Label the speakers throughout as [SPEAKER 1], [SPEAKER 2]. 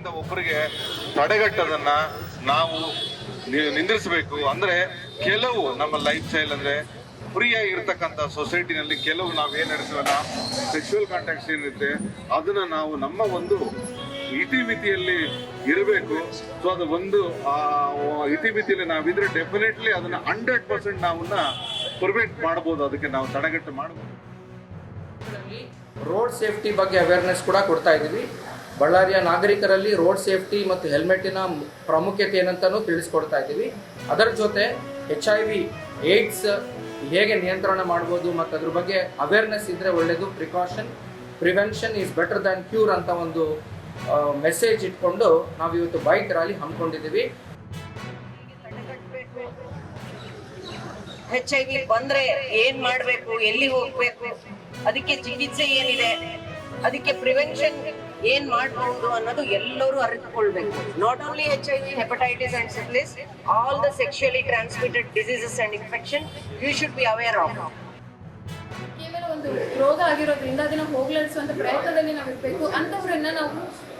[SPEAKER 1] ಒಬ್ಬರಿಂದ ಒಬ್ಬರಿಗೆ ತಡೆಗಟ್ಟೋದನ್ನ ನಾವು ನಿಂದಿಸಬೇಕು. ಅಂದ್ರೆ ಕೆಲವು ನಮ್ಮ ಲೈಫ್ ಸ್ಟೈಲ್ ಅಂದ್ರೆ ಫ್ರೀ ಆಗಿರ್ತಕ್ಕಂಥ ಸೊಸೈಟಿನಲ್ಲಿ ಕೆಲವು ನಾವೇನ್ ನಡೆಸೋಣ ಸೆಕ್ಷುವಲ್ ಕಾಂಟ್ಯಾಕ್ಟ್ ಏನಿರುತ್ತೆ ಅದನ್ನ ನಾವು ನಮ್ಮ ಒಂದು ಇತಿಮಿತಿಯಲ್ಲಿ ಇರಬೇಕು. ಸೊ ಅದು ಒಂದು ಇತಿಮಿತಿಯಲ್ಲಿ ನಾವಿದ್ರೆ ಡೆಫಿನೆಟ್ಲಿ ಅದನ್ನ 100% ನಾವನ್ನ ಪ್ರಿವೆಂಟ್ ಮಾಡಬಹುದು, ಅದಕ್ಕೆ ನಾವು ತಡೆಗಟ್ಟು ಮಾಡಬಹುದು.
[SPEAKER 2] ರೋಡ್ ಸೇಫ್ಟಿ ಬಗ್ಗೆ ಅವೇರ್ನೆಸ್ ಕೂಡ ಕೊಡ್ತಾ ಇದ್ದೀವಿ. ಬಳ್ಳಾರಿಯ ನಾಗರಿಕರಲ್ಲಿ ರೋಡ್ ಸೇಫ್ಟಿ ಮತ್ತು ಹೆಲ್ಮೆಟ್ಟಿನ ಪ್ರಾಮುಖ್ಯತೆ ಏನಂತಲೂ ತಿಳಿಸ್ಕೊಡ್ತಾ ಇದ್ದೀವಿ. ಅದರ ಜೊತೆ HIV ಏಡ್ಸ್ ಹೇಗೆ ನಿಯಂತ್ರಣ ಮಾಡ್ಬೋದು ಮತ್ತು ಅದ್ರ ಬಗ್ಗೆ ಅವೇರ್ನೆಸ್ ಇದ್ದರೆ ಒಳ್ಳೆಯದು. Prevention is better than cure ಅಂತ ಒಂದು ಮೆಸೇಜ್ ಇಟ್ಕೊಂಡು ನಾವು ಇವತ್ತು ಬೈಕ್ ರ್ಯಾಲಿ ಹಮ್ಮಿಕೊಂಡಿದ್ದೀವಿ.
[SPEAKER 3] HIV ಬಂದ್ರೆ ಏನ್ ಮಾಡ್ಬೇಕು, ಎಲ್ಲಿ ಹೋಗ್ಬೇಕು, ಅದಕ್ಕೆ ಚಿಕಿತ್ಸೆ ಏನಿದೆ, ಅದಕ್ಕೆ ಪ್ರಿವೆನ್ಷನ್ ಏನ್ ಮಾಡಬಹುದು ಅನ್ನೋದು ಎಲ್ಲರೂ ಅರಿತುಕೊಳ್ಬೇಕು. Not only HIV, hepatitis and syphilis, all the sexually transmitted diseases and infection you should be aware of.
[SPEAKER 4] ಕೇವಲ ಒಂದು ರೋಗ ಆಗಿರೋದ್ರಿಂದ ಅದನ್ನ ಹೋಗ್ಲಾಡಿಸುವಂತ ಪ್ರಯತ್ನದಲ್ಲಿ ನಾವು ಇರಬೇಕು.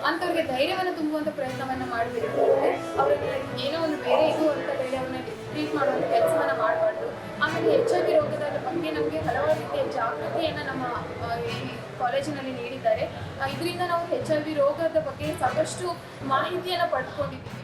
[SPEAKER 4] ಅಂಥವ್ರಿಗೆ ಧೈರ್ಯವನ್ನು ತುಂಬುವಂಥ ಪ್ರಯತ್ನವನ್ನು ಮಾಡಬೇಕು. ಅವರನ್ನ ಏನೋ ಒಂದು ಬೇರೆ ಇದು ಅಂತ ಹೇಳಿ ಅವ್ರನ್ನ ಟ್ರೀಟ್ ಮಾಡುವಂಥ ಕೆಲಸವನ್ನು ಮಾಡಬಾರ್ದು. ಆಮೇಲೆ HIV ರೋಗದ ಬಗ್ಗೆ ನಮಗೆ ಹಲವಾರು ರೀತಿಯ ಜಾಗೃತಿಯನ್ನು ನಮ್ಮ ಈ ಕಾಲೇಜಿನಲ್ಲಿ ನೀಡಿದ್ದಾರೆ. ಇದರಿಂದ ನಾವು HIV ರೋಗದ ಬಗ್ಗೆ ಸಾಕಷ್ಟು ಮಾಹಿತಿಯನ್ನು ಪಡೆದುಕೊಂಡಿದ್ದೀವಿ.